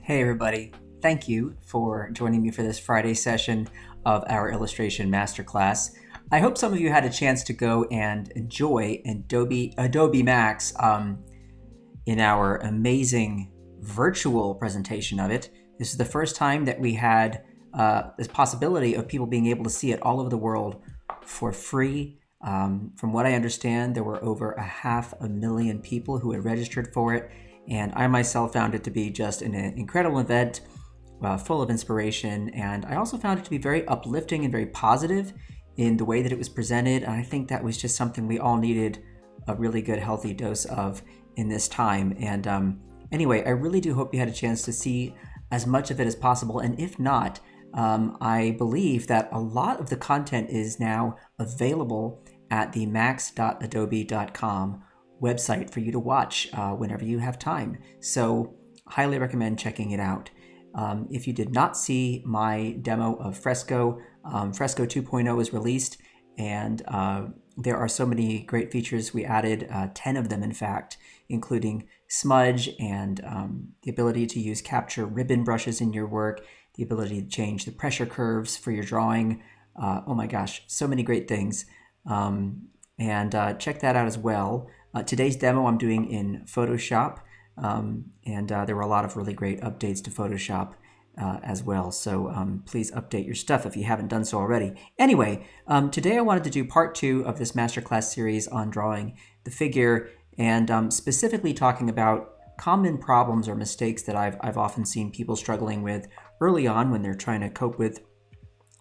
Hey everybody, thank you for joining me for this Friday session of our illustration masterclass. I hope some of you had a chance to go and enjoy Adobe Max in our amazing virtual presentation of it. This is the first time that we had this possibility of people being able to see it all over the world for free. From what I understand, there were over 500,000 people who had registered for it. And I myself found it to be just an incredible event, full of inspiration. And I also found it to be very uplifting and very positive in the way that it was presented. And I think that was just something we all needed a really good, healthy dose of in this time. And anyway, I really do hope you had a chance to see as much of it as possible. And if not, I believe that a lot of the content is now available at the max.adobe.com website for you to watch whenever you have time. So highly recommend checking it out. If you did not see my demo of Fresco, Fresco 2.0 is released, and there are so many great features. We added 10 of them, in fact, including smudge and the ability to use capture ribbon brushes in your work, the ability to change the pressure curves for your drawing. Oh my gosh, so many great things. And check that out as well. Today's demo I'm doing in Photoshop, and there were a lot of really great updates to Photoshop as well. So please update your stuff if you haven't done so already. Anyway, today I wanted to do part 2 of this masterclass series on drawing the figure, and specifically talking about common problems or mistakes that I've often seen people struggling with early on when they're trying to cope with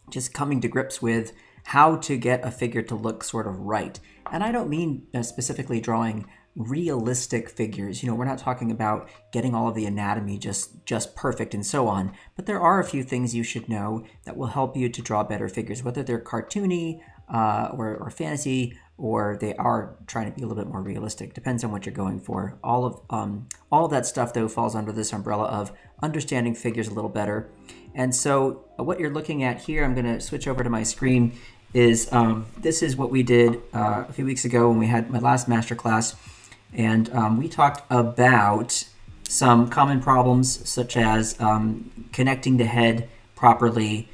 just coming to grips with how to get a figure to look sort of right. And I don't mean specifically drawing realistic figures. You know, we're not talking about getting all of the anatomy just perfect and so on. But there are a few things you should know that will help you to draw better figures, whether they're cartoony or fantasy, or they are trying to be a little bit more realistic. Depends on what you're going for. All of that stuff, though, falls under this umbrella of understanding figures a little better. And so what you're looking at here, I'm going to switch over to my screen, is this is what we did a few weeks ago when we had my last masterclass. And we talked about some common problems, such as connecting the head properly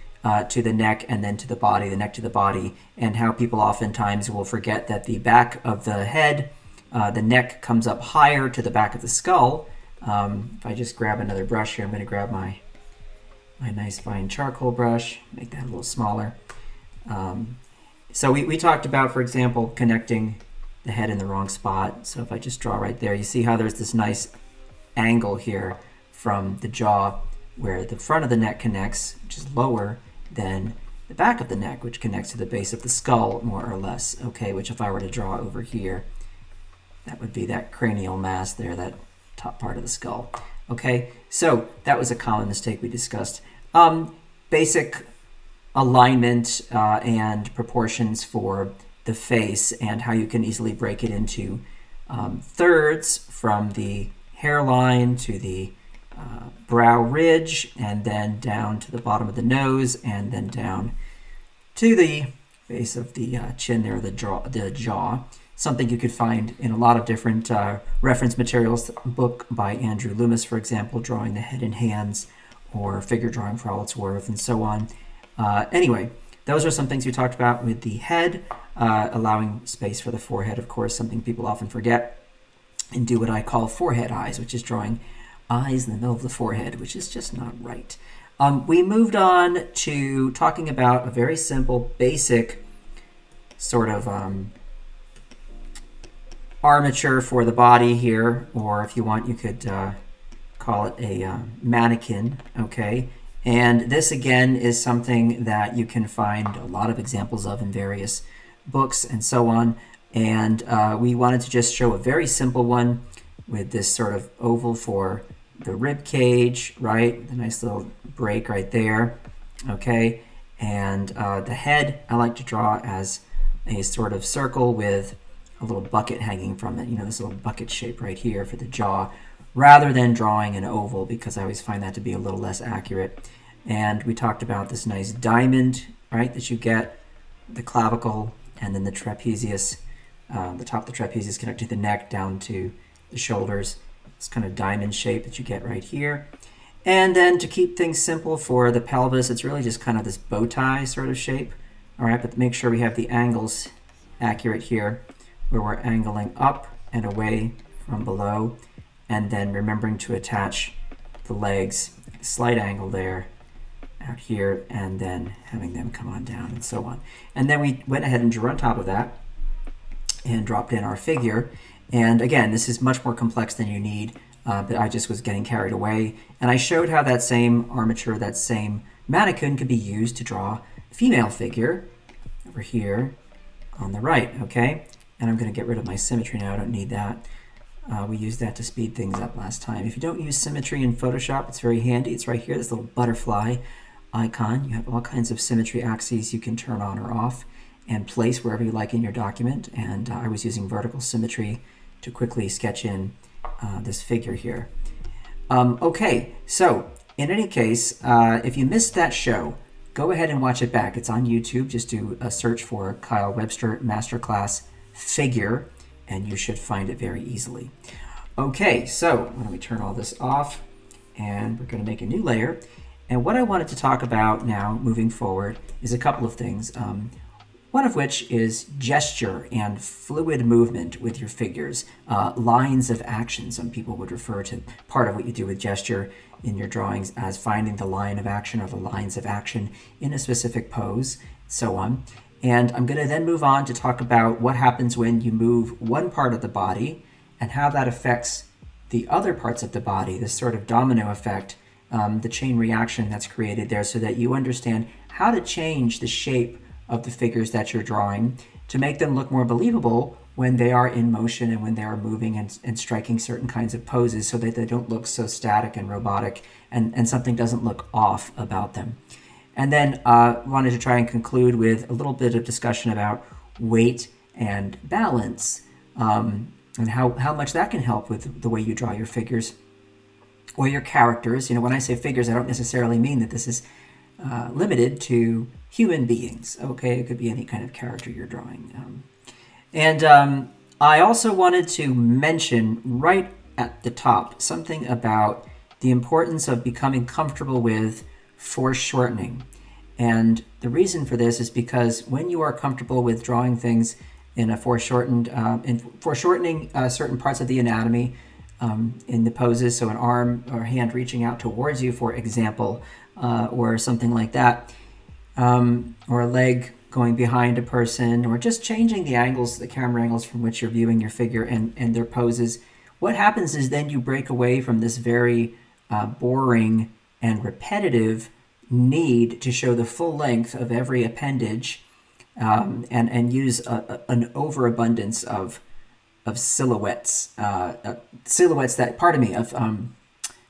to the neck and then to the body, the neck to the body, and how people oftentimes will forget that the back of the head, the neck comes up higher to the back of the skull. If I just grab another brush here, I'm going to grab my nice fine charcoal brush, make that a little smaller. So we talked about, for example, connecting the head in the wrong spot. So if I just draw right there, you see how there's this nice angle here from the jaw where the front of the neck connects, which is lower than the back of the neck, which connects to the base of the skull, more or less. Okay, which if I were to draw over here, that would be that cranial mass there, that top part of the skull. Okay, so that was a common mistake we discussed. Basic alignment and proportions for the face, and how you can easily break it into thirds from the hairline to the brow ridge, and then down to the bottom of the nose, and then down to the base of the chin there, the jaw. Something you could find in a lot of different reference materials. A book by Andrew Loomis, for example, Drawing the Head and Hands, or Figure Drawing for All It's Worth, and so on. Anyway, those are some things we talked about with the head, allowing space for the forehead, of course, something people often forget, and do what I call forehead eyes, which is drawing eyes in the middle of the forehead, which is just not right. We moved on to talking about a very simple, basic sort of armature for the body here, or if you want, you could call it a mannequin, okay? And this, again, is something that you can find a lot of examples of in various books and so on. And we wanted to just show a very simple one with this sort of oval for the rib cage, right? The nice little break right there, okay? And the head, I like to draw as a sort of circle with a little bucket hanging from it, you know, this little bucket shape right here for the jaw, rather than drawing an oval, because I always find that to be a little less accurate. And we talked about this nice diamond, right, that you get, the clavicle, and then the trapezius, the top of the trapezius connected to the neck down to the shoulders. This kind of diamond shape that you get right here. And then to keep things simple for the pelvis, it's really just kind of this bow tie sort of shape. All right, but make sure we have the angles accurate here, where we're angling up and away from below, and then remembering to attach the legs, slight angle there, out here, and then having them come on down and so on. And then we went ahead and drew on top of that and dropped in our figure. And again, this is much more complex than you need, but I just was getting carried away. And I showed how that same armature, that same mannequin could be used to draw a female figure over here on the right, okay? And I'm going to get rid of my symmetry now. I don't need that. We used that to speed things up last time. If you don't use symmetry in Photoshop, it's very handy. It's right here, this little butterfly icon. You have all kinds of symmetry axes you can turn on or off and place wherever you like in your document. And I was using vertical symmetry to quickly sketch in this figure here. Okay, so in any case, if you missed that show, go ahead and watch it back. It's on YouTube. Just do a search for Kyle Webster Masterclass figure, and you should find it very easily. Okay, so why don't we turn all this off, and we're going to make a new layer. And what I wanted to talk about now, moving forward, is a couple of things. One of which is gesture and fluid movement with your figures, lines of action. Some people would refer to part of what you do with gesture in your drawings as finding the line of action or the lines of action in a specific pose, so on. And I'm going to then move on to talk about what happens when you move one part of the body and how that affects the other parts of the body, this sort of domino effect, the chain reaction that's created there, so that you understand how to change the shape of the figures that you're drawing to make them look more believable when they are in motion and when they are moving and striking certain kinds of poses, so that they don't look so static and robotic and something doesn't look off about them. And then wanted to try and conclude with a little bit of discussion about weight and balance, and how much that can help with the way you draw your figures or your characters. You know, when I say figures, I don't necessarily mean that this is limited to human beings. Okay, it could be any kind of character you're drawing. I also wanted to mention right at the top something about the importance of becoming comfortable with foreshortening. And the reason for this is because when you are comfortable with drawing things in a foreshortening certain parts of the anatomy in the poses, so an arm or hand reaching out towards you, for example, or something like that, or a leg going behind a person, or just changing the angles, the camera angles from which you're viewing your figure and their poses, what happens is then you break away from this very boring and repetitive need to show the full length of every appendage, and use an overabundance of silhouettes,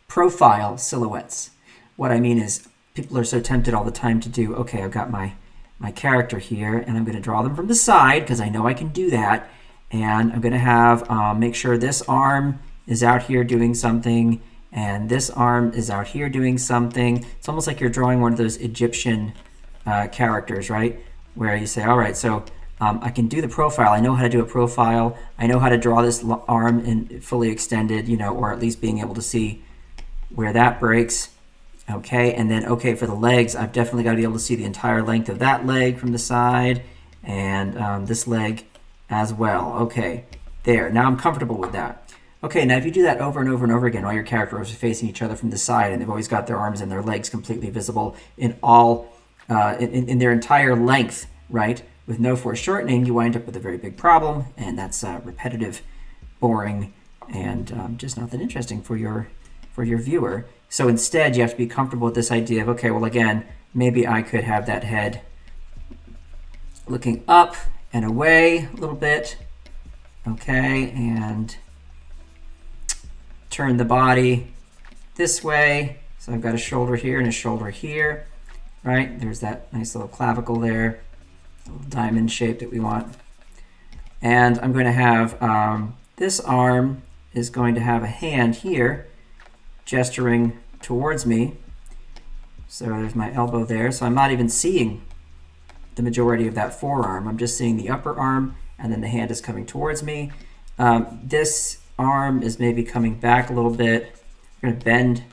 profile silhouettes. What I mean is, people are so tempted all the time to do, okay, I've got my character here, and I'm going to draw them from the side because I know I can do that, and I'm going to have make sure this arm is out here doing something, and this arm is out here doing something. It's almost like you're drawing one of those Egyptian characters, right? Where you say, all right, so I can do the profile. I know how to do a profile. I know how to draw this arm in fully extended, you know, or at least being able to see where that breaks. Okay, and then, okay, for the legs, I've definitely got to be able to see the entire length of that leg from the side, and this leg as well. Okay, there. Now I'm comfortable with that. Okay, now if you do that over and over and over again, all your characters are facing each other from the side, and they've always got their arms and their legs completely visible in all, in their entire length, right? With no foreshortening, you wind up with a very big problem, and that's repetitive, boring, and just not that interesting for your viewer. So instead, you have to be comfortable with this idea of, okay, well, again, maybe I could have that head looking up and away a little bit, okay, and turn the body this way. So I've got a shoulder here and a shoulder here, right? There's that nice little clavicle there, a little diamond shape that we want. And I'm going to have this arm is going to have a hand here gesturing towards me. So there's my elbow there. So I'm not even seeing the majority of that forearm. I'm just seeing the upper arm, and then the hand is coming towards me. This arm is maybe coming back a little bit. I'm going to bend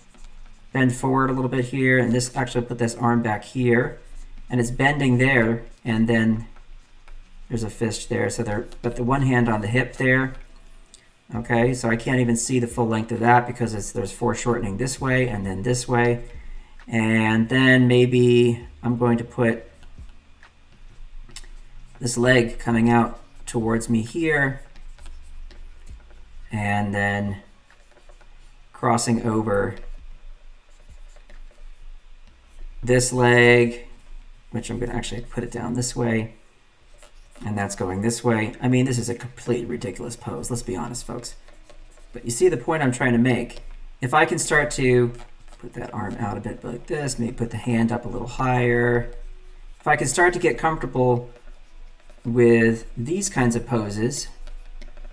bend forward a little bit here, and this actually put this arm back here, and it's bending there, and then there's a fist there. So there, but the one hand on the hip there. Okay, so I can't even see the full length of that because there's foreshortening this way and then this way. And then maybe I'm going to put this leg coming out towards me here, and then crossing over this leg, which I'm going to actually put it down this way, and that's going this way. I mean, this is a completely ridiculous pose, let's be honest, folks. But you see the point I'm trying to make. If I can start to put that arm out a bit like this, maybe put the hand up a little higher. If I can start to get comfortable with these kinds of poses,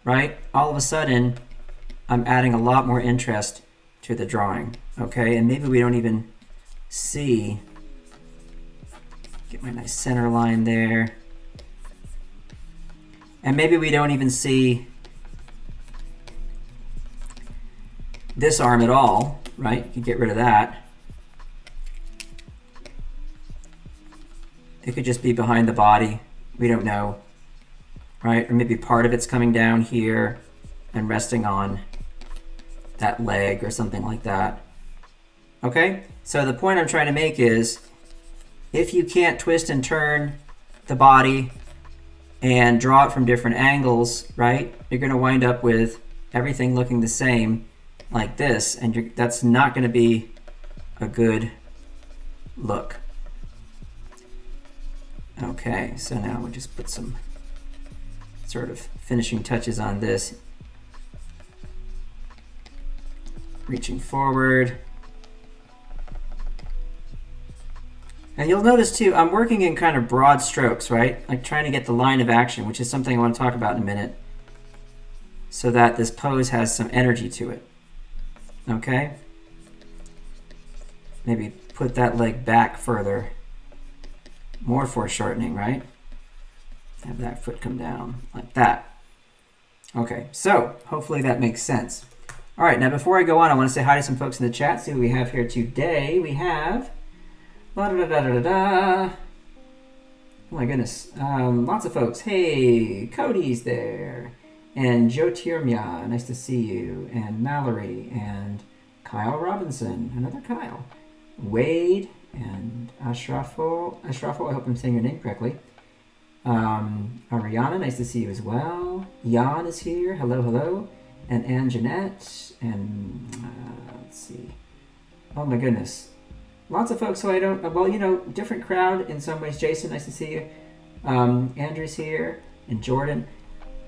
right, all of a sudden I'm adding a lot more interest to the drawing, okay? And maybe we don't even see, get my nice center line there. And maybe we don't even see this arm at all, right? You can get rid of that. It could just be behind the body. We don't know, right? Or maybe part of it's coming down here and resting on that leg or something like that. Okay? So the point I'm trying to make is, if you can't twist and turn the body and draw it from different angles, right, you're going to wind up with everything looking the same like this, and that's not going to be a good look. Okay, so now we'll just put some sort of finishing touches on this. Reaching forward. And you'll notice too, I'm working in kind of broad strokes, right? Like trying to get the line of action, which is something I want to talk about in a minute, so that this pose has some energy to it. Okay? Maybe put that leg back further. More foreshortening, right? Have that foot come down like that. Okay, so hopefully that makes sense. All right, now before I go on, I want to say hi to some folks in the chat. See what we have here today. We have oh my goodness, lots of folks. Hey, Cody's there, and Joe Tiermia, nice to see you, and Mallory, and Kyle Robinson, another Kyle, Wade, and Ashrafo, I hope I'm saying your name correctly. Ariana, nice to see you as well. Jan is here, hello, hello, and Ann Jeanette, and let's see, oh my goodness. Lots of folks who I don't, well, you know, different crowd in some ways. Jason, nice to see you. Andrew's here, and Jordan.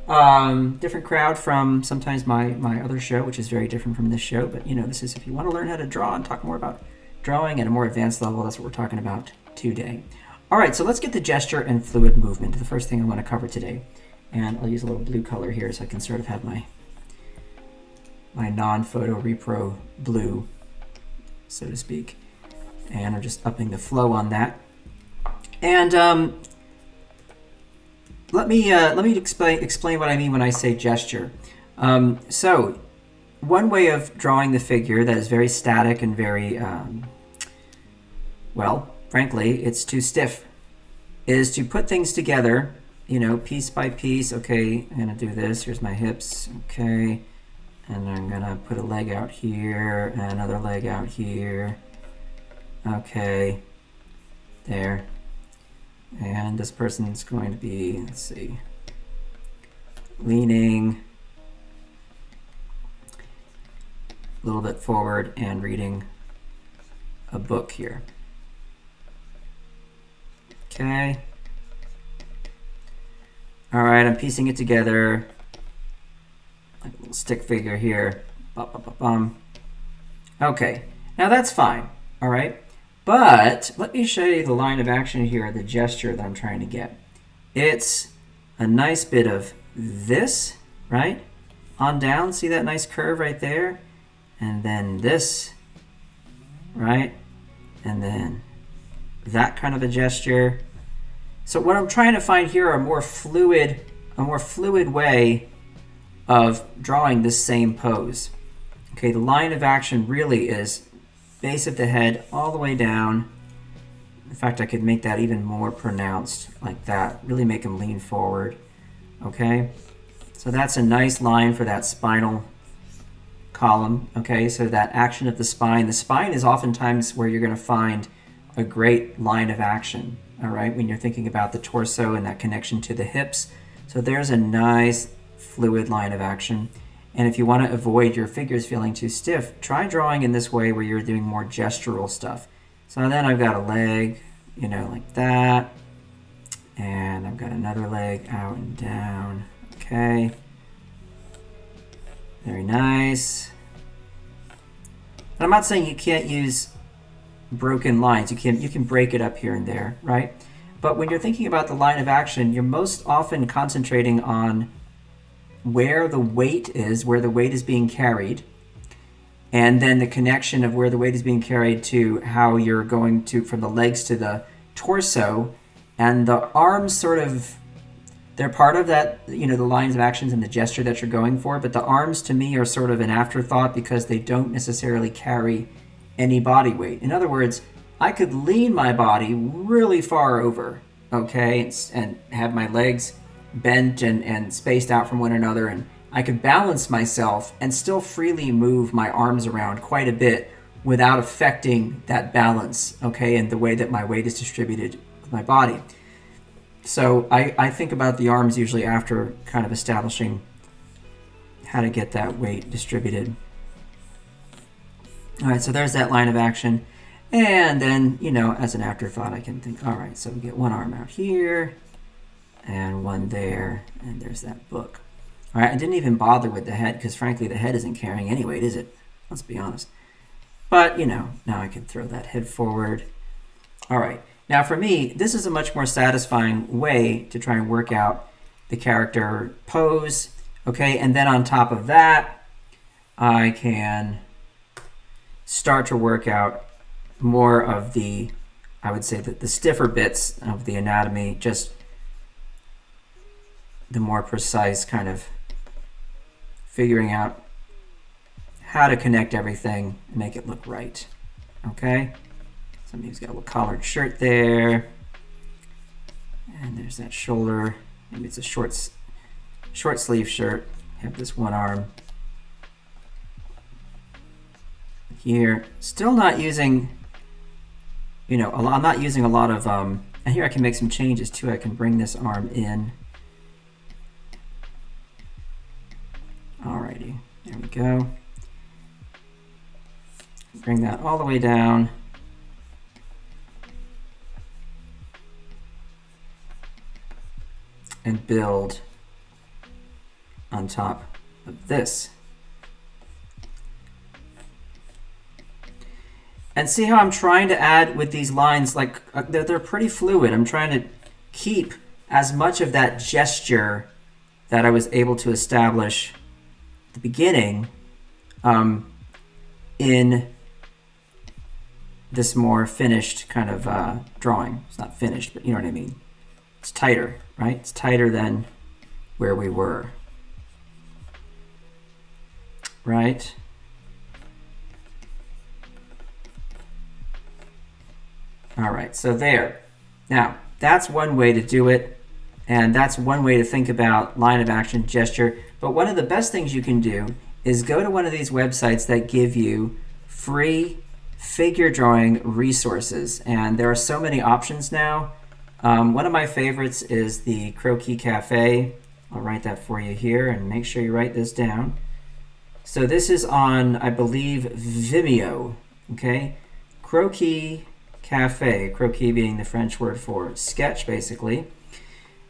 Different crowd from sometimes my other show, which is very different from this show. But, you know, this is, if you want to learn how to draw and talk more about drawing at a more advanced level, that's what we're talking about today. All right, so let's get the gesture and fluid movement, the first thing I want to cover today. And I'll use a little blue color here so I can sort of have my non-photo repro blue, so to speak. And I'm just upping the flow on that. And let me explain what I mean when I say gesture. So one way of drawing the figure that is very static and very, well, frankly, it's too stiff, is to put things together, you know, piece by piece. Okay, I'm gonna do this. Here's my hips. Okay, and I'm gonna put a leg out here, and another leg out here. Okay, there. And this person's going to be, let's see, leaning a little bit forward and reading a book here. Okay. All right, I'm piecing it together, like a little stick figure here. Okay, now that's fine, all right? But let me show you the line of action here, the gesture that I'm trying to get. It's a nice bit of this, right? On down, see that nice curve right there? And then this, right? And then that kind of a gesture. So what I'm trying to find here are a more fluid way of drawing this same pose. Okay, the line of action really is base of the head all the way down. In fact, I could make that even more pronounced like that, really make him lean forward. Okay, so that's a nice line for that spinal column. Okay, so that action of the spine is oftentimes where you're going to find a great line of action. All right, when you're thinking about the torso and that connection to the hips. So there's a nice fluid line of action. And if you want to avoid your figures feeling too stiff, try drawing in this way where you're doing more gestural stuff. So then I've got a leg, you know, like that. And I've got another leg out and down. Okay. Very nice. And I'm not saying you can't use broken lines. You can break it up here and there, right? But when you're thinking about the line of action, you're most often concentrating on where the weight is being carried, and then the connection of where the weight is being carried to how you're going to from the legs to the torso. And the arms sort of, they're part of that, you know, the lines of actions and the gesture that you're going for, but the arms to me are sort of an afterthought because they don't necessarily carry any body weight. In other words, I could lean my body really far over, okay, and have my legs bent and spaced out from one another, and I could balance myself and still freely move my arms around quite a bit without affecting that balance, okay, and the way that my weight is distributed with my body. So I think about the arms usually after kind of establishing how to get that weight distributed. All right, so there's that line of action. And then, you know, as an afterthought, I can think, all right, so we get one arm out here and one there, and there's that book. All right, I didn't even bother with the head because, frankly, the head isn't carrying any weight, is it? Let's be honest. But, you know, now I can throw that head forward. All right, now for me, this is a much more satisfying way to try and work out the character pose, okay? And then on top of that, I can start to work out more of the, I would say, the stiffer bits of the anatomy, just the more precise kind of figuring out how to connect everything and make it look right, okay? Somebody's got a little collared shirt there, and there's that shoulder. Maybe it's a short sleeve shirt. Have this one arm here. Still not using, you know, I'm not using a lot of, and here I can make some changes too. I can bring this arm in. Alrighty, there we go. Bring that all the way down. And build on top of this. And see how I'm trying to add with these lines, like they're pretty fluid. I'm trying to keep as much of that gesture that I was able to establish at the beginning in this more finished kind of drawing. It's not finished, but you know what I mean. It's tighter, right? It's tighter than where we were, right? All right, so there. Now, that's one way to do it, and that's one way to think about line of action gesture. But one of the best things you can do is go to one of these websites that give you free figure drawing resources, and there are so many options now. One of my favorites is the Croquis Cafe. I'll write that for you here, and make sure you write this down. So this is on, I believe, Vimeo, okay? Croquis Cafe, croquis being the French word for sketch, basically.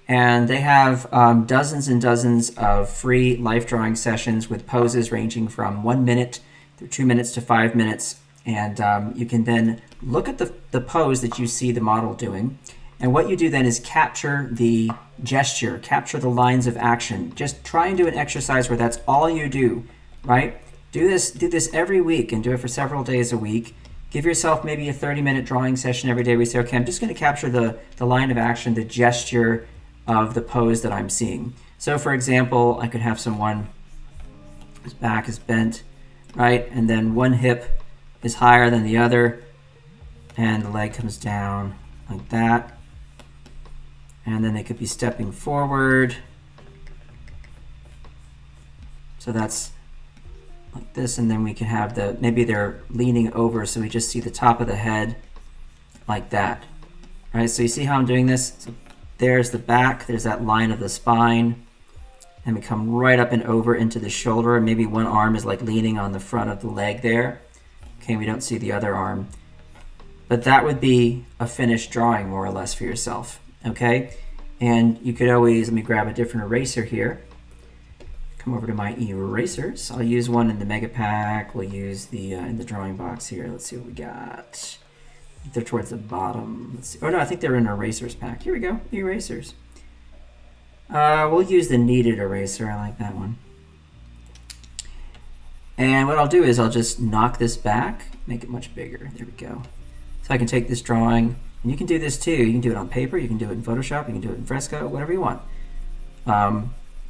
And they have dozens and dozens of free life drawing sessions with poses ranging from 1 minute through 2 minutes to 5 minutes. And you can then look at the pose that you see the model doing. And what you do then is capture the gesture, capture the lines of action. Just try and do an exercise where that's all you do, right? Do this every week and do it for several days a week. Give yourself maybe a 30-minute drawing session every day where you say, okay, I'm just going to capture the line of action, the gesture of the pose that I'm seeing. So for example, I could have someone whose back is bent, right? And then one hip is higher than the other, and the leg comes down like that. And then they could be stepping forward. So that's like this, and then we can have maybe they're leaning over, so we just see the top of the head like that. All right, so you see how I'm doing this? So there's the back, there's that line of the spine, and we come right up and over into the shoulder, and maybe one arm is like leaning on the front of the leg there. Okay, we don't see the other arm. But that would be a finished drawing, more or less, for yourself, okay? And you could always, let me grab a different eraser here. Come over to my erasers. I'll use one in the mega pack. We'll use the in the drawing box here. Let's see what we got. They're towards the bottom. Let's see. Oh no, I think they're in erasers pack. Here we go, erasers. We'll use the kneaded eraser. I like that one. And what I'll do is I'll just knock this back, make it much bigger. There we go. So I can take this drawing, and you can do this too. You can do it on paper, you can do it in Photoshop, you can do it in Fresco, whatever you want.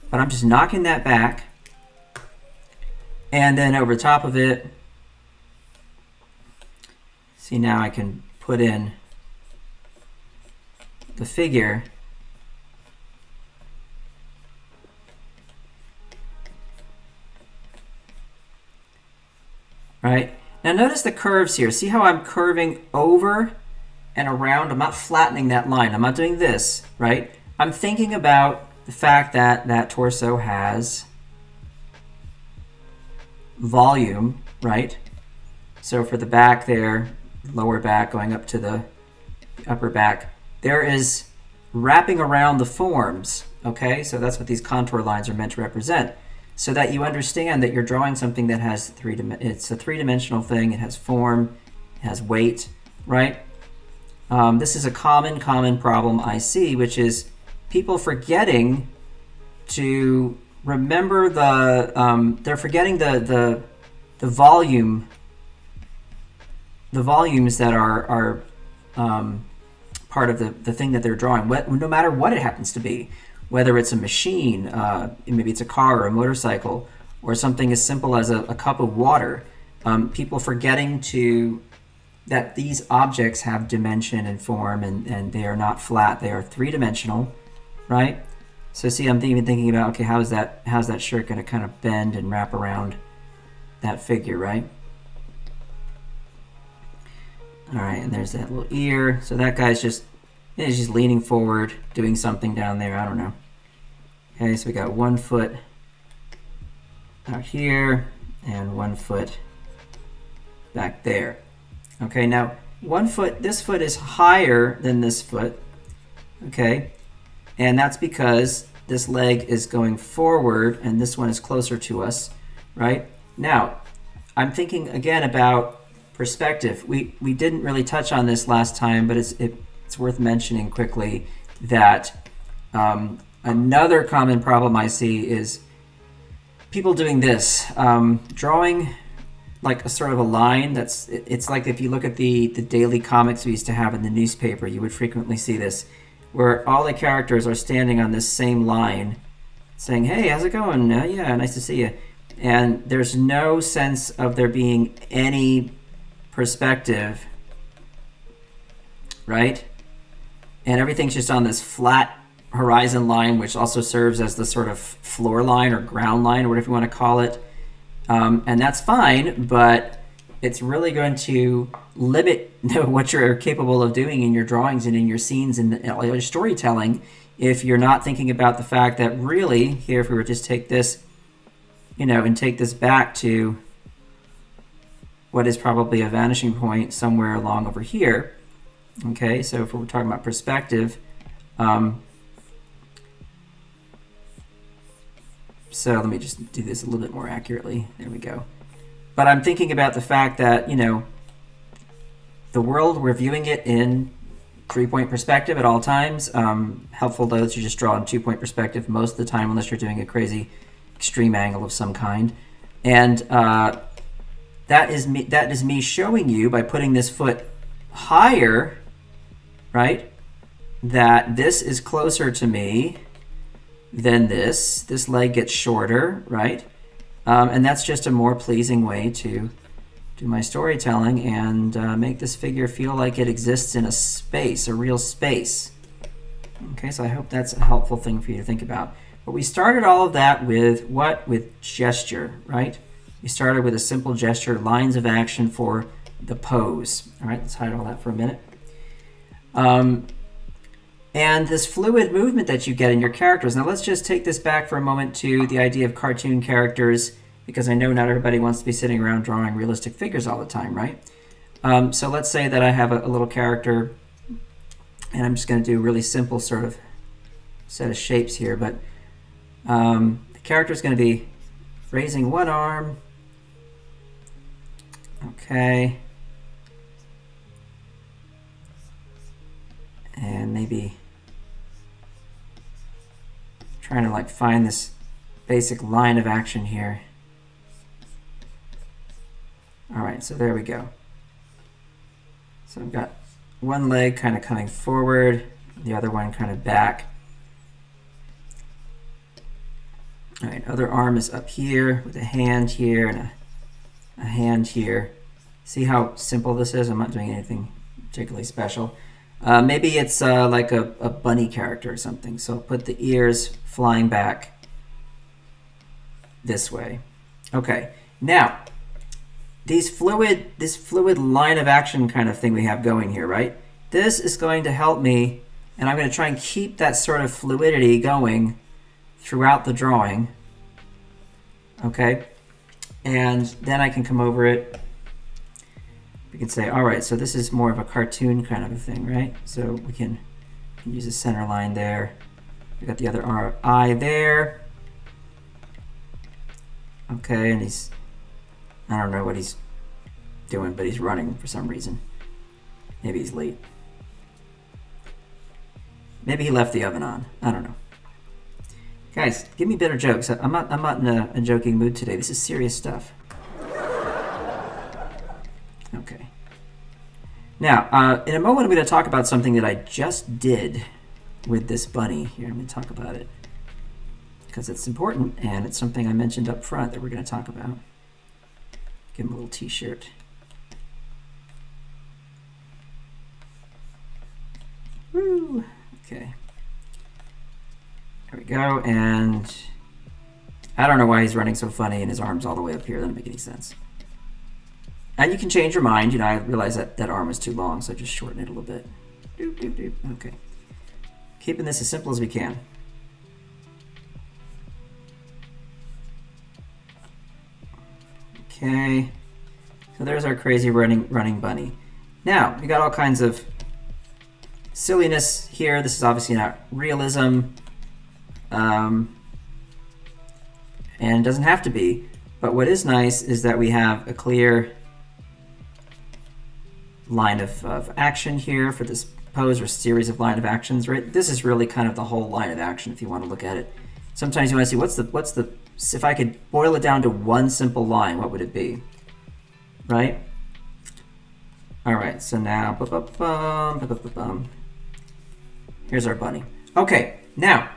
But I'm just knocking that back, and then over top of it, see, now I can put in the figure. Right? Now notice the curves here. See how I'm curving over and around? I'm not flattening that line. I'm not doing this, right? I'm thinking about the fact that that torso has volume, right? So for the back there, lower back going up to the upper back, there is wrapping around the forms, okay? So that's what these contour lines are meant to represent, so that you understand that you're drawing something that has it's a three-dimensional thing. It has form, it has weight, right? This is a common problem I see, which is people forgetting to remember they're forgetting the volumes that are part of the thing that they're drawing, no matter what it happens to be, whether it's a machine, maybe it's a car or a motorcycle, or something as simple as a cup of water. People forgetting that these objects have dimension and form, and they are not flat, they are three-dimensional, right? So see, I'm even thinking about, okay, how's that shirt going to kind of bend and wrap around that figure, right? All right, and there's that little ear. So that guy's just leaning forward, doing something down there. I don't know. Okay, so we got 1 foot out here and 1 foot back there. Okay, now 1 foot, this foot is higher than this foot. Okay, and that's because this leg is going forward and this one is closer to us, right? Now, I'm thinking again about perspective. We didn't really touch on this last time, but it's worth mentioning quickly that another common problem I see is people doing this, drawing like a sort of a line it's like if you look at the daily comics we used to have in the newspaper, you would frequently see this, where all the characters are standing on this same line saying, hey, how's it going? Yeah, nice to see you. And there's no sense of there being any perspective, right? And everything's just on this flat horizon line, which also serves as the sort of floor line or ground line or whatever you want to call it. And that's fine, but it's really going to limit what you're capable of doing in your drawings and in your scenes and your storytelling if you're not thinking about the fact that really, here, if we were to just take this, and take this back to what is probably a vanishing point somewhere along over here. Okay, so if we're talking about perspective, so let me just do this a little bit more accurately. There we go. But I'm thinking about the fact that, the world, we're viewing it in 3-point perspective at all times. Helpful though that you just draw in 2-point perspective most of the time, unless you're doing a crazy extreme angle of some kind. And that is me showing you, by putting this foot higher, right, that this is closer to me than this leg gets shorter, right? And that's just a more pleasing way to do my storytelling and make this figure feel like it exists in a space, a real space. Okay, so I hope that's a helpful thing for you to think about. But we started all of that with what? With gesture, right? We started with a simple gesture, lines of action for the pose. All right, let's hide all that for a minute. And this fluid movement that you get in your characters. Now let's just take this back for a moment to the idea of cartoon characters, because I know not everybody wants to be sitting around drawing realistic figures all the time, right? So let's say that I have a little character, and I'm just going to do a really simple sort of set of shapes here, but the character is going to be raising one arm. Okay. And maybe trying to like find this basic line of action here. All right, so there we go. So I've got one leg kind of coming forward, the other one kind of back. All right, other arm is up here with a hand here and a hand here. See how simple this is? I'm not doing anything particularly special. Maybe it's like a bunny character or something. So I'll put the ears flying back this way. Okay, now this fluid line of action kind of thing we have going here, right? This is going to help me, and I'm going to try and keep that sort of fluidity going throughout the drawing. Okay, and then I can come over it. We can say, all right, so this is more of a cartoon kind of a thing, right? So we can use a center line there. We got the other eye there. Okay, and he's, I don't know what he's doing, but he's running for some reason. Maybe he's late. Maybe he left the oven on. I don't know. Guys, give me better jokes. I'm not in a joking mood today. This is serious stuff. Okay. Now, in a moment, I'm going to talk about something that I just did with this bunny. Here, I'm going to talk about it because it's important, and it's something I mentioned up front that we're going to talk about. Give him a little t-shirt. Woo! Okay. There we go, and I don't know why he's running so funny and his arm's all the way up here. That doesn't make any sense. And you can change your mind. You know, I realized that that arm was too long, so I just shorten it a little bit. Doop, doop, doop. Okay. Keeping this as simple as we can. Okay. So there's our crazy running bunny. Now, we got all kinds of silliness here. This is obviously not realism. And it doesn't have to be. But what is nice is that we have a clear line of action here for this pose or series of line of actions, right? This is really kind of the whole line of action if you want to look at it. Sometimes you want to see what's the if I could boil it down to one simple line, what would it be? Right? All right, so now here's our bunny. Okay, now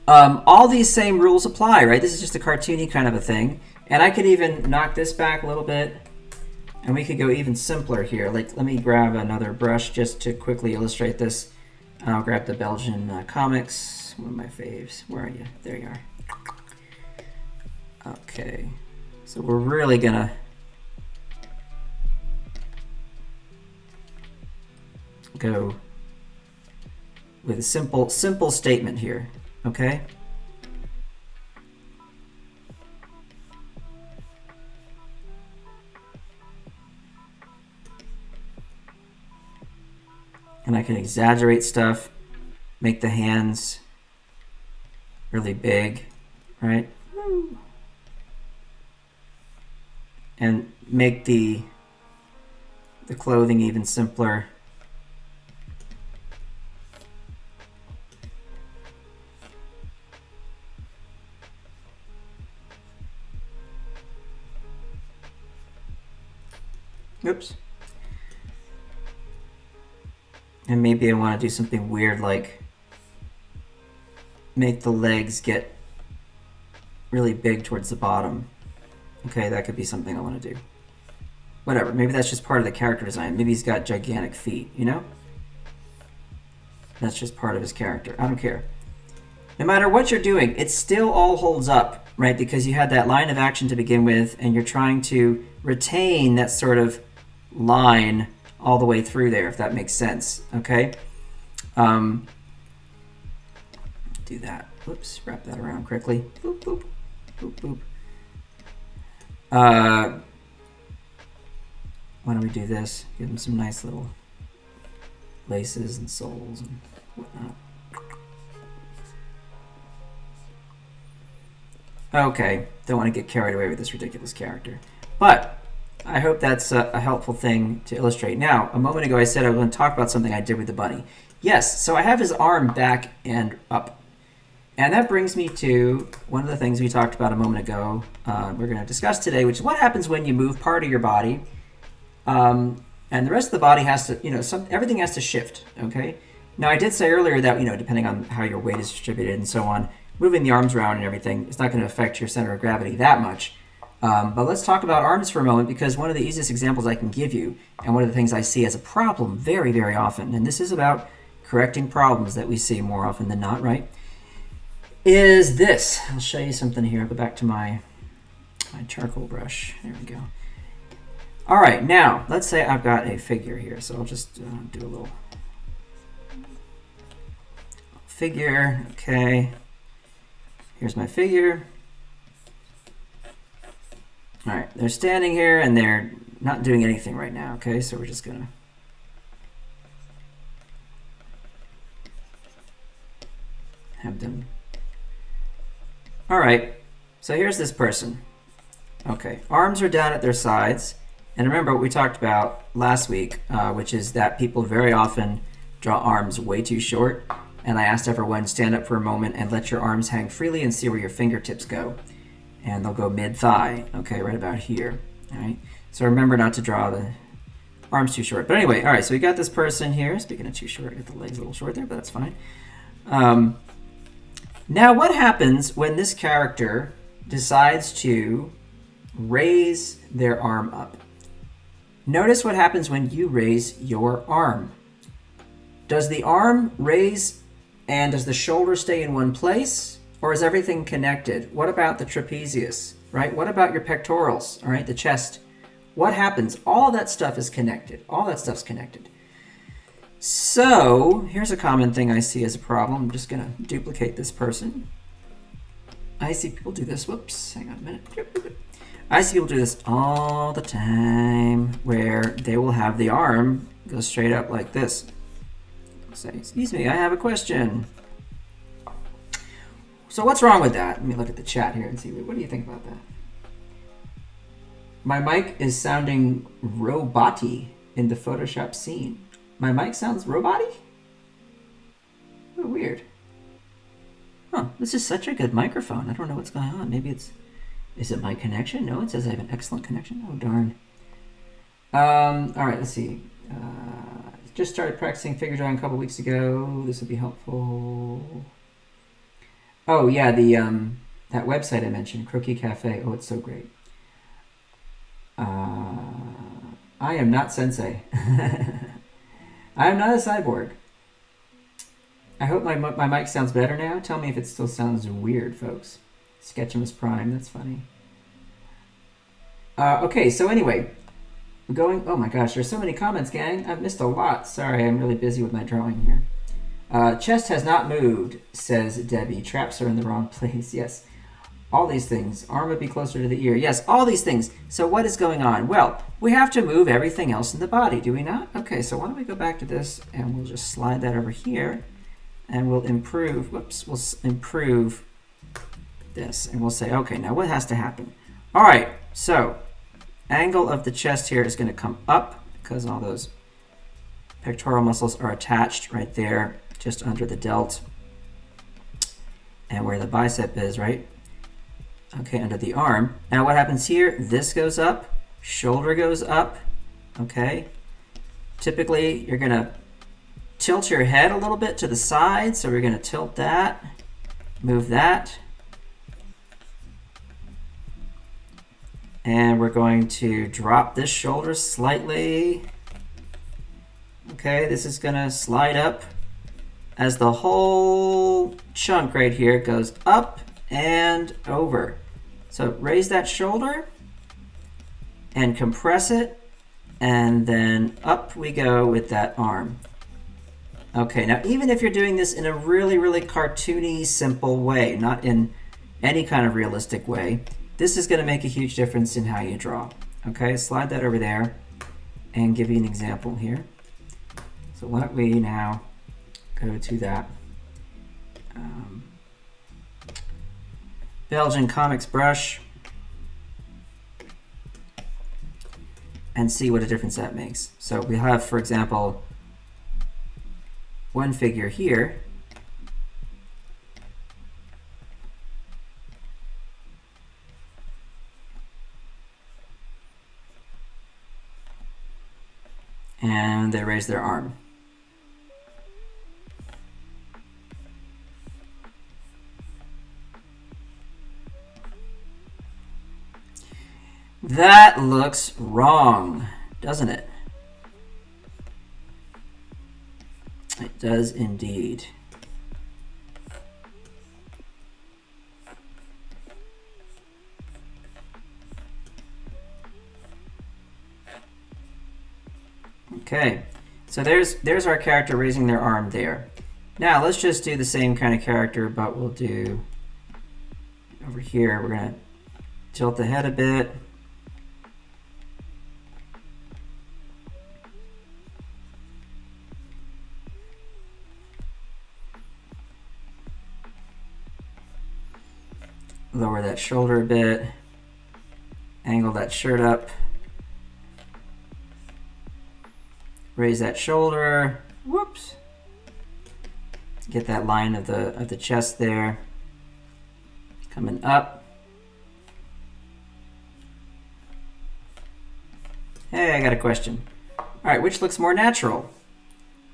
all these same rules apply, right? This is just a cartoony kind of a thing. And I could even knock this back a little bit, and we could go even simpler here. Like, let me grab another brush just to quickly illustrate this. I'll grab the Belgian comics, one of my faves. Where are you? There you are. Okay, so we're really gonna go with a simple statement here. Okay. And I can exaggerate stuff, make the hands really big, right? And make the clothing even simpler. Oops. And maybe I want to do something weird like make the legs get really big towards the bottom. Okay, that could be something I want to do. Whatever, maybe that's just part of the character design. Maybe he's got gigantic feet, you know? That's just part of his character. I don't care. No matter what you're doing, it still all holds up, right? Because you had that line of action to begin with, and you're trying to retain that sort of line all the way through there, if that makes sense, okay? Do that. Whoops, wrap that around quickly. Boop, boop, boop, boop. Why don't we do this? Give him some nice little laces and soles and whatnot. Okay, don't want to get carried away with this ridiculous character. But I hope that's a helpful thing to illustrate. Now, a moment ago I said I was going to talk about something I did with the bunny. Yes, so I have his arm back and up. And that brings me to one of the things we talked about a moment ago we're going to discuss today, which is what happens when you move part of your body and the rest of the body has to, everything has to shift, okay? Now, I did say earlier that, depending on how your weight is distributed and so on, moving the arms around and everything is not going to affect your center of gravity that much. But let's talk about arms for a moment, because one of the easiest examples I can give you, and one of the things I see as a problem very, very often, and this is about correcting problems that we see more often than not, right, is this. I'll show you something here. I'll go back to my charcoal brush. There we go. All right, now, let's say I've got a figure here. So I'll just do a little figure. Okay. Here's my figure. All right, they're standing here and they're not doing anything right now. Okay, so we're just going to have them. All right, so here's this person. Okay, arms are down at their sides. And remember what we talked about last week, which is that people very often draw arms way too short. And I asked everyone, stand up for a moment and let your arms hang freely and see where your fingertips go. And they'll go mid-thigh, okay, right about here. All right, so remember not to draw the arms too short. But anyway, all right, so we got this person here. Speaking of too short, I got the legs a little short there, but that's fine. Now, what happens when this character decides to raise their arm up? Notice what happens when you raise your arm. Does the arm raise and does the shoulder stay in one place, or is everything connected? What about the trapezius, right? What about your pectorals, all right, the chest? What happens? All that stuff is connected. All that stuff's connected. So here's a common thing I see as a problem. I'm just going to duplicate this person. I see people do this. Whoops, hang on a minute. I see people do this all the time, where they will have the arm go straight up like this. Say, excuse me, I have a question. So what's wrong with that? Let me look at the chat here and see, what do you think about that? My mic is sounding robot-y in the Photoshop scene. My mic sounds robot-y? Oh, weird. Huh, this is such a good microphone. I don't know what's going on. Maybe it's... Is it my connection? No, it says I have an excellent connection. Oh, darn. All right, let's see. Just started practicing figure drawing a couple weeks ago. This would be helpful. Oh, yeah, the that website I mentioned, Croquis Cafe. Oh, it's so great. I am not Sensei. I am not a cyborg. I hope my mic sounds better now. Tell me if it still sounds weird, folks. Sketchimus Prime, that's funny. Okay, so anyway, oh my gosh, there's so many comments, gang. I've missed a lot. Sorry, I'm really busy with my drawing here. Chest has not moved, says Debbie. Traps are in the wrong place. Yes, all these things. Arm would be closer to the ear. Yes, all these things. So what is going on? Well, we have to move everything else in the body, do we not? Okay, so why don't we go back to this and we'll just slide that over here and we'll improve, we'll improve this, and we'll say, okay, now what has to happen? All right, so angle of the chest here is going to come up because all those pectoral muscles are attached right there, just under the delt, and where the bicep is, right? Okay, under the arm. Now what happens here? This goes up, shoulder goes up, okay? Typically, you're going to tilt your head a little bit to the side, so we're going to tilt that, move that. And we're going to drop this shoulder slightly. Okay, this is going to slide up as the whole chunk right here goes up and over. So raise that shoulder and compress it, and then up we go with that arm. Okay, now even if you're doing this in a really, really cartoony, simple way, not in any kind of realistic way, this is going to make a huge difference in how you draw. Okay, slide that over there and give you an example here. So why don't we now go to that Belgian comics brush and see what a difference that makes. So we have, for example, one figure here. And they raise their arm. That looks wrong, doesn't it? It does indeed. Okay, so there's our character raising their arm there. Now let's just do the same kind of character, but we'll do over here. We're gonna tilt the head a bit. Lower that shoulder a bit. Angle that shirt up. Raise that shoulder. Whoops. Get that line of the chest there. Coming up. Hey, I got a question. All right, which looks more natural?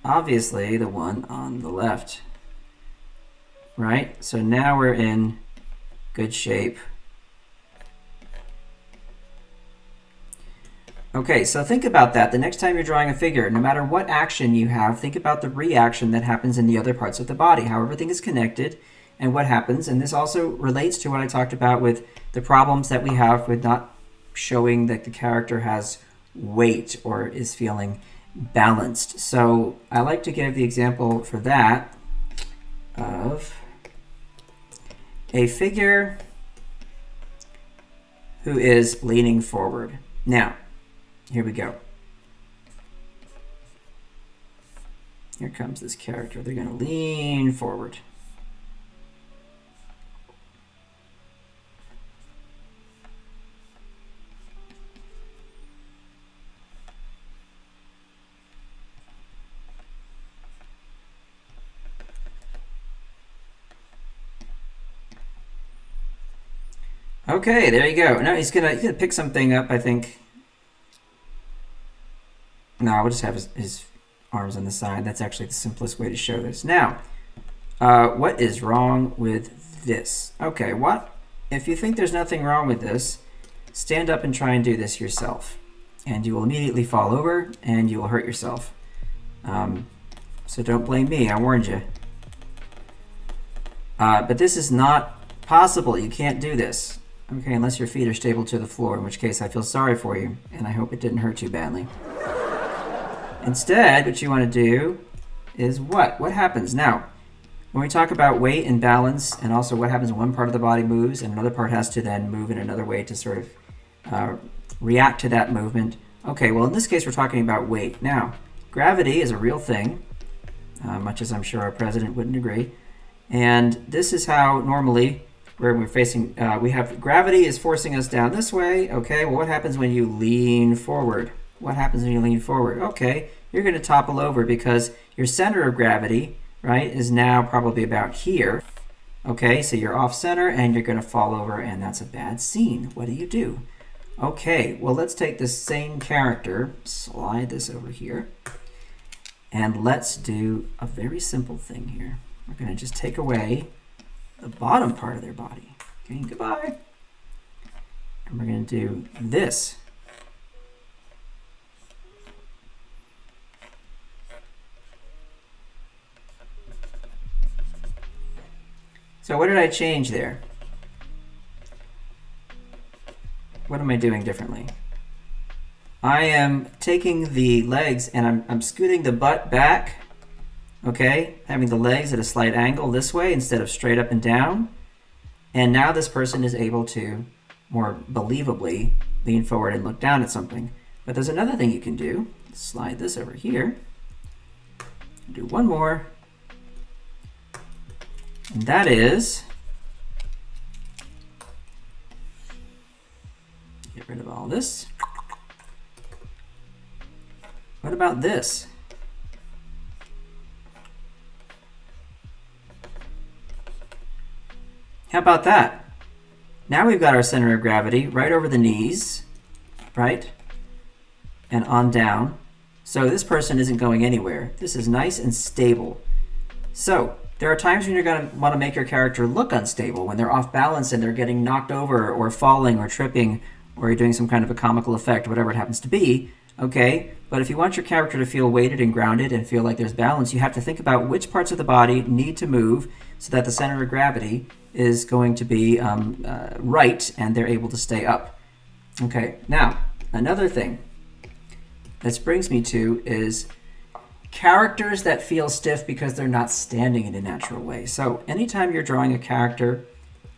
Obviously, the one on the left. Right? So now we're in good shape. Okay, so think about that. The next time you're drawing a figure, no matter what action you have, think about the reaction that happens in the other parts of the body, how everything is connected and what happens. And this also relates to what I talked about with the problems that we have with not showing that the character has weight or is feeling balanced. So I like to give the example for that of a figure who is leaning forward. Now, here we go. Here comes this character. They're going to lean forward. Okay, there you go. Now he's gonna pick something up, I think. No, we'll just have his arms on the side. That's actually the simplest way to show this. Now, what is wrong with this? Okay, if you think there's nothing wrong with this, stand up and try and do this yourself. And you will immediately fall over and you will hurt yourself. So don't blame me, I warned you. But this is not possible. You can't do this. Okay, unless your feet are stable to the floor, in which case I feel sorry for you, and I hope it didn't hurt too badly. Instead, what you want to do is what? What happens? Now, when we talk about weight and balance, and also what happens when one part of the body moves and another part has to then move in another way to sort of react to that movement. Okay, well in this case we're talking about weight. Now, gravity is a real thing, much as I'm sure our president wouldn't agree. And this is how normally where we're facing, we have gravity is forcing us down this way. Okay, well what happens when you lean forward? What happens when you lean forward? Okay, you're going to topple over because your center of gravity, right, is now probably about here. Okay, so you're off center and you're going to fall over, and that's a bad scene. What do? Okay, well let's take this same character, slide this over here, and let's do a very simple thing here. We're going to just take away the bottom part of their body. Okay, goodbye. And we're going do this. So what did I change there? What am I doing differently? I am taking the legs and I'm scooting the butt back, okay? Having the legs at a slight angle this way instead of straight up and down. And now this person is able to more believably lean forward and look down at something. But there's another thing you can do. Slide this over here. Do one more. And that is, get rid of all this. What about this? How about that? Now we've got our center of gravity right over the knees, right? And on down. So this person isn't going anywhere. This is nice and stable. So there are times when you're going to want to make your character look unstable, when they're off balance and they're getting knocked over or falling or tripping, or you're doing some kind of a comical effect, whatever it happens to be, okay? But if you want your character to feel weighted and grounded and feel like there's balance, you have to think about which parts of the body need to move so that the center of gravity is going to be right and they're able to stay up. Okay, now, another thing this brings me to is characters that feel stiff because they're not standing in a natural way. So anytime you're drawing a character,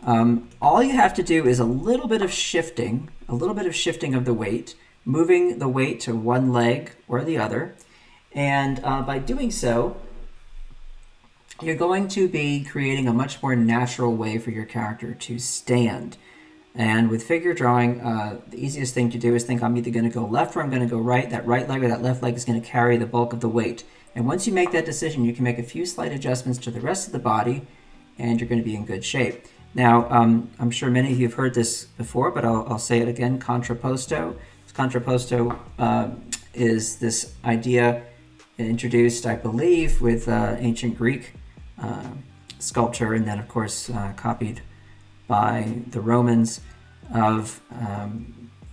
all you have to do is a little bit of shifting of the weight, moving the weight to one leg or the other. And by doing so, you're going to be creating a much more natural way for your character to stand. And with figure drawing, the easiest thing to do is think I'm either going to go left or I'm going to go right. That right leg or that left leg is going to carry the bulk of the weight. And once you make that decision, you can make a few slight adjustments to the rest of the body, and you're going to be in good shape. Now, I'm sure many of you have heard this before, but I'll say it again, contrapposto. Contrapposto is this idea introduced, I believe, with ancient Greek sculpture, and then, of course, copied by the Romans of,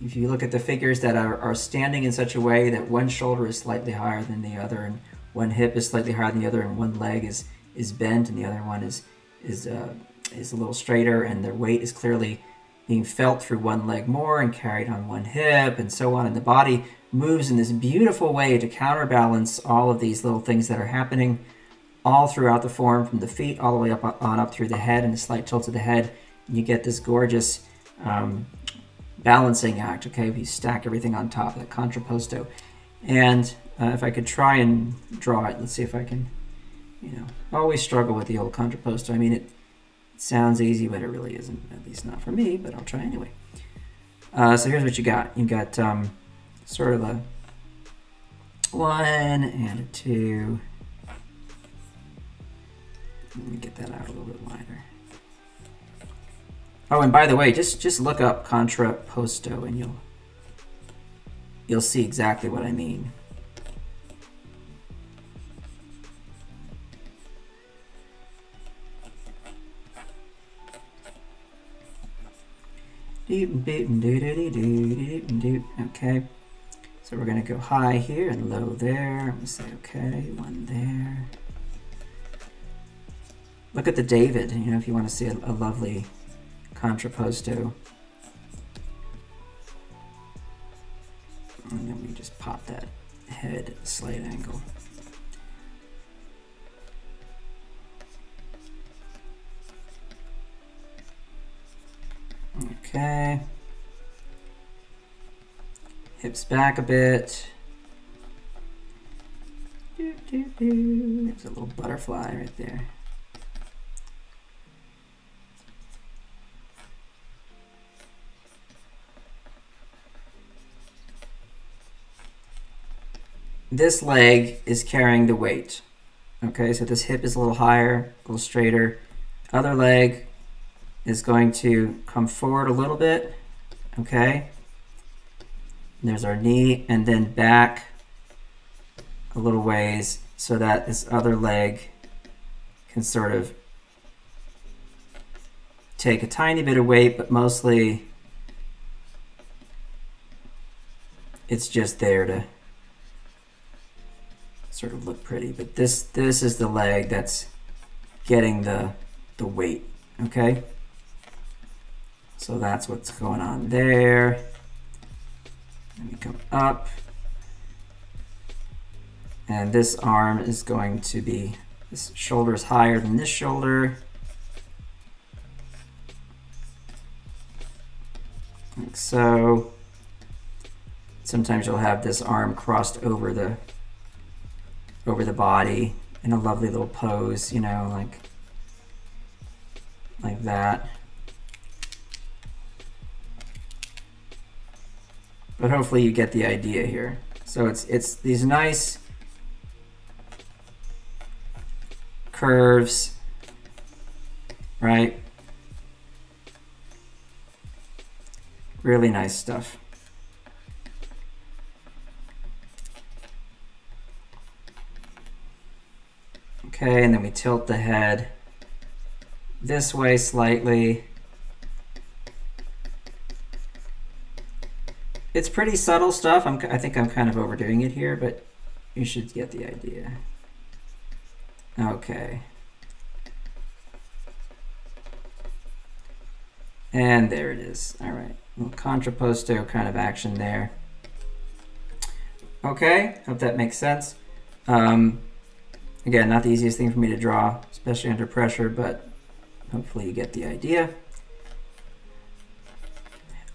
if you look at the figures that are standing in such a way that one shoulder is slightly higher than the other, and one hip is slightly higher than the other, and one leg is bent, and the other one is a little straighter, and their weight is clearly being felt through one leg more and carried on one hip, and so on. And the body moves in this beautiful way to counterbalance all of these little things that are happening all throughout the form, from the feet all the way up through the head, and a slight tilt of the head. And you get this gorgeous balancing act, okay? You stack everything on top, that contrapposto. And if I could try and draw it, let's see if I can, I always struggle with the old contrapposto. I mean, it sounds easy, but it really isn't, at least not for me, but I'll try anyway. So here's what you got. You got sort of a 1 and a 2. Let me get that out a little bit wider. Oh, and by the way, just look up contrapposto and you'll see exactly what I mean. Okay, so we're going to go high here and low there. I'm going to say, okay, 1 there. Look at the David, if you want to see a lovely contrapposto. And then we just pop that head at a slight angle. Okay. Hips back a bit. There's a little butterfly right there. This leg is carrying the weight. Okay, so this hip is a little higher, a little straighter. Other leg is going to come forward a little bit. Okay. And there's our knee, and then back a little ways so that this other leg can sort of take a tiny bit of weight, but mostly It's just there to sort of look pretty. But this is the leg that's getting the weight, okay? So that's what's going on there. Let me come up. And this arm is going to be, this shoulder is higher than this shoulder. Like so. Sometimes you'll have this arm crossed over the body in a lovely little pose, you know, like that. But hopefully you get the idea here. So it's these nice curves, right? Really nice stuff. Okay, and then we tilt the head this way slightly. It's pretty subtle stuff. I think I'm kind of overdoing it here, but you should get the idea. Okay. And there it is. All right, a little contrapposto kind of action there. Okay, hope that makes sense. Again, not the easiest thing for me to draw, especially under pressure, but hopefully you get the idea.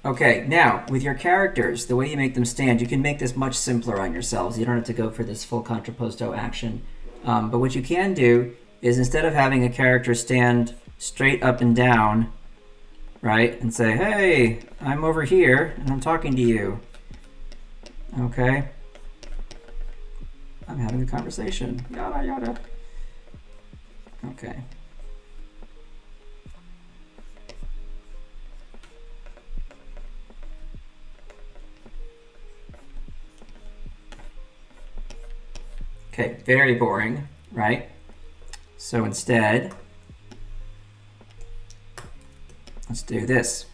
Okay, now with your characters, the way you make them stand, you can make this much simpler on yourselves. You don't have to go for this full contrapposto action. But what you can do is instead of having a character stand straight up and down, right, and say, hey, I'm over here and I'm talking to you. Okay. I'm having a conversation. Yada, yada. Okay. Okay, very boring, right? So instead, let's do this.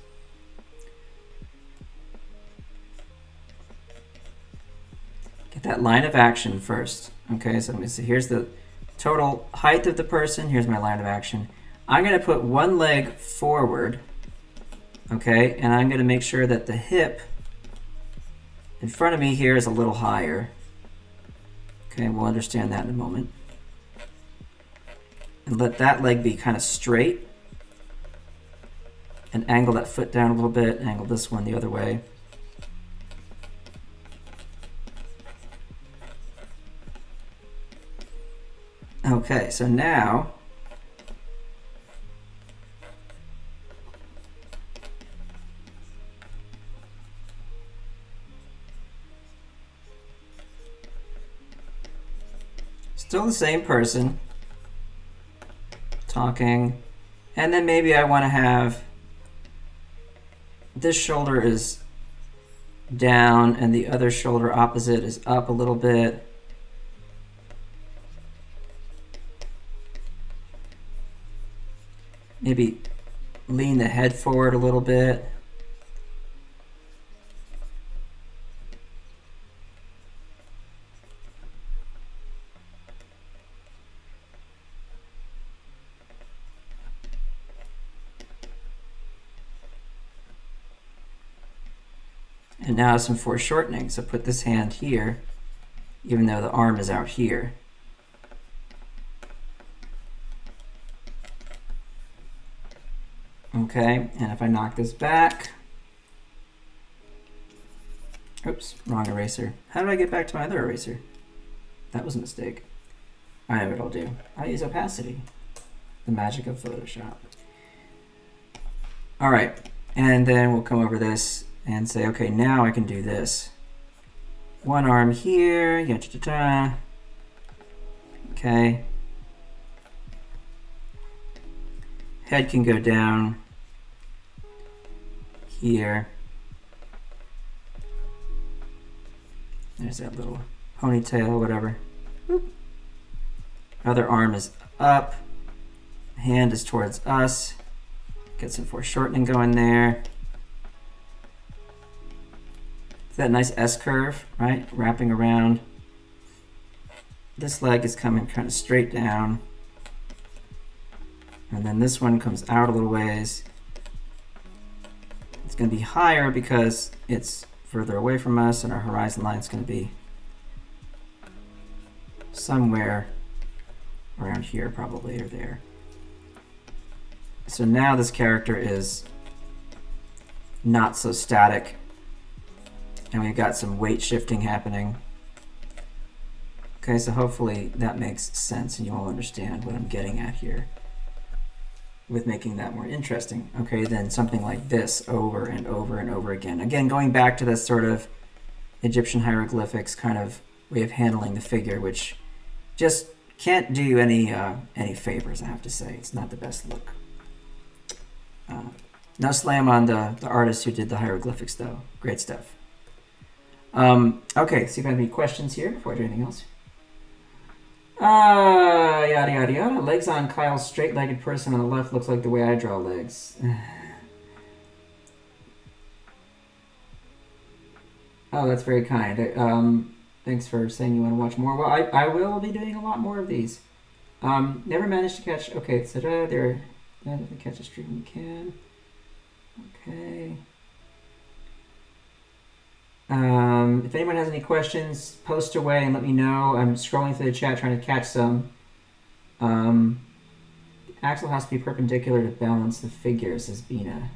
Get that line of action first. Okay, so let me see. Here's the total height of the person. Here's my line of action. I'm going to put one leg forward, okay, and I'm going to make sure that the hip in front of me here is a little higher. Okay, we'll understand that in a moment. And let that leg be kind of straight. And angle that foot down a little bit, angle this one the other way. Okay, so now still the same person talking, and then maybe I want to have this shoulder is down and the other shoulder opposite is up a little bit. Maybe lean the head forward a little bit. And now some foreshortening. So put this hand here, even though the arm is out here. Okay, and if I knock this back, oops, wrong eraser. How do I get back to my other eraser? That was a mistake. I know what I'll do. I'll use opacity, the magic of Photoshop. All right, and then we'll come over this and say, okay, now I can do this. One arm here, okay. Head can go down here. There's that little ponytail, whatever. Boop. Other arm is up. Hand is towards us. Get some foreshortening going there. That nice S curve, right? Wrapping around. This leg is coming kind of straight down. And then this one comes out a little ways. It's going to be higher because it's further away from us, and our horizon line is going to be somewhere around here, probably, or there. So now this character is not so static, and we've got some weight shifting happening. Okay, so hopefully that makes sense and you all understand what I'm getting at here with making that more interesting. Okay, then something like this over and over and over again. Again, going back to this sort of Egyptian hieroglyphics kind of way of handling the figure, which just can't do you any favors, I have to say. It's not the best look. No slam on the artist who did the hieroglyphics, though. Great stuff. Okay, see if I have any questions here before I do anything else. Yada yada yada. Legs on Kyle's straight-legged person on the left looks like the way I draw legs. Oh, that's very kind. Thanks for saying you want to watch more. Well, I will be doing a lot more of these. Never managed to catch. Okay, etc. There. If we catch a stream, we can. Okay. If anyone has any questions, post away and let me know. I'm scrolling through the chat trying to catch some. The axle has to be perpendicular to balance the figure, says Bina.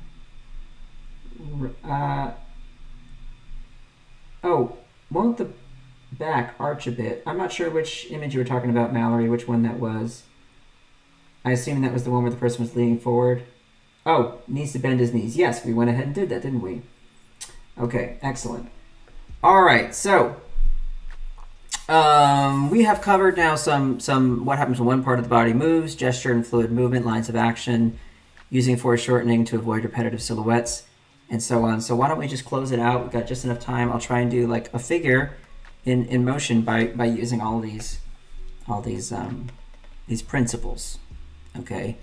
Oh, won't the back arch a bit? I'm not sure which image you were talking about, Mallory, which one that was. I assume that was the one where the person was leaning forward. Oh, needs to bend his knees. Yes, we went ahead and did that, didn't we? Okay, excellent. All right, so we have covered now some what happens when one part of the body moves, gesture and fluid movement, lines of action, using foreshortening to avoid repetitive silhouettes, and so on. So why don't we just close it out? We've got just enough time. I'll try and do like a figure in motion by using all these principles. Okay.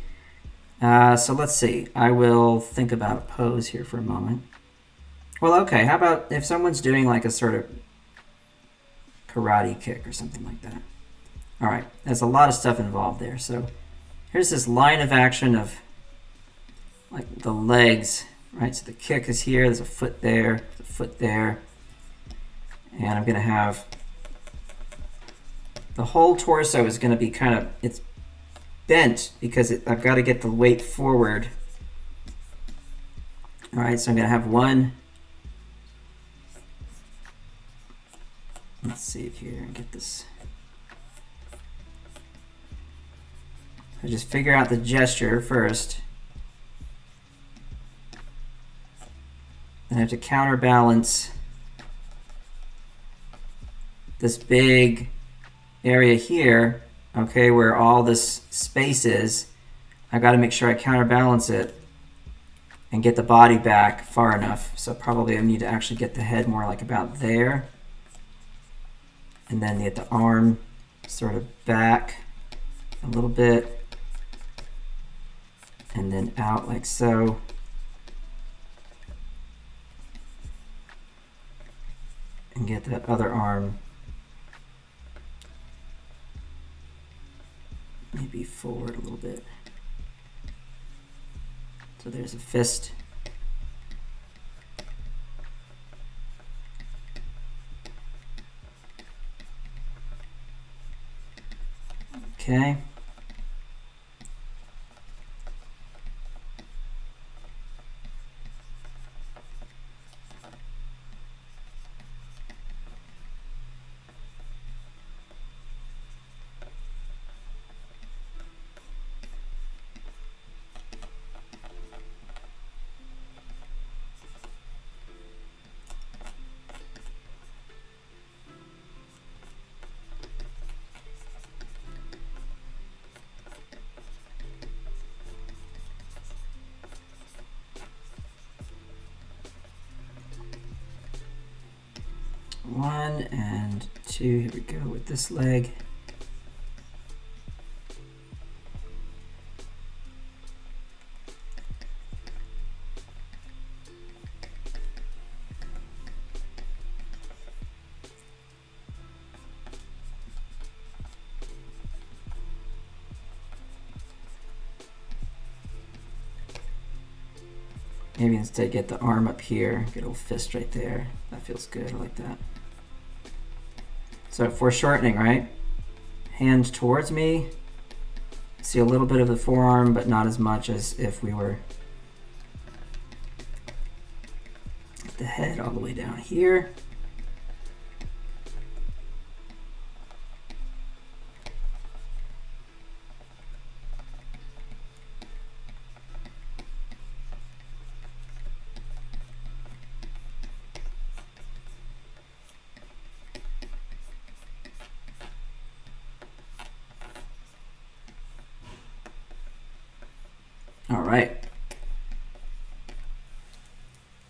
So let's see. I will think about a pose here for a moment. Well, okay. How about if someone's doing like a sort of karate kick or something like that? All right. There's a lot of stuff involved there. So here's this line of action of like the legs, right? So the kick is here. There's a foot there. There's a foot there. And I'm going to have the whole torso is going to be kind of, it's bent because I've got to get the weight forward. All right, so I'm going to have one. Let's see here and get this. I just figure out the gesture first. Then I have to counterbalance this big area here, okay, where all this space is. I got to make sure I counterbalance it and get the body back far enough. So probably I need to actually get the head more like about there. And then get the arm sort of back a little bit. And then out like so. And get that other arm maybe forward a little bit. So there's a fist. Okay. One and two, here we go with this leg. Maybe instead get the arm up here, get a little fist right there. That feels good, I like that. So foreshortening, right? Hand towards me. See a little bit of the forearm, but not as much as if we were the head all the way down here. All right.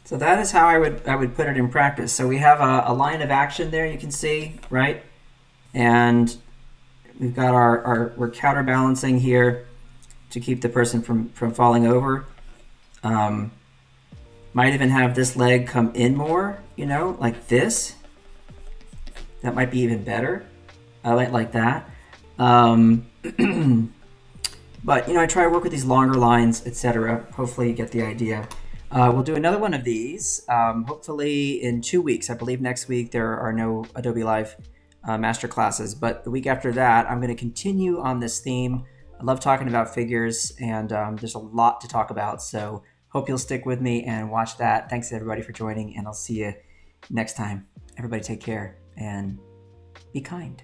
So that is how I would put it in practice. So we have a line of action there, you can see, right? And we've got we're counterbalancing here to keep the person from falling over. Might even have this leg come in more, you know, like this. That might be even better. I like that. But, you know, I try to work with these longer lines, etc. Hopefully you get the idea. We'll do another one of these, hopefully in 2 weeks. I believe next week there are no Adobe Live masterclasses, but the week after that, I'm going to continue on this theme. I love talking about figures, and there's a lot to talk about, so hope you'll stick with me and watch that. Thanks everybody for joining, and I'll see you next time. Everybody take care and be kind.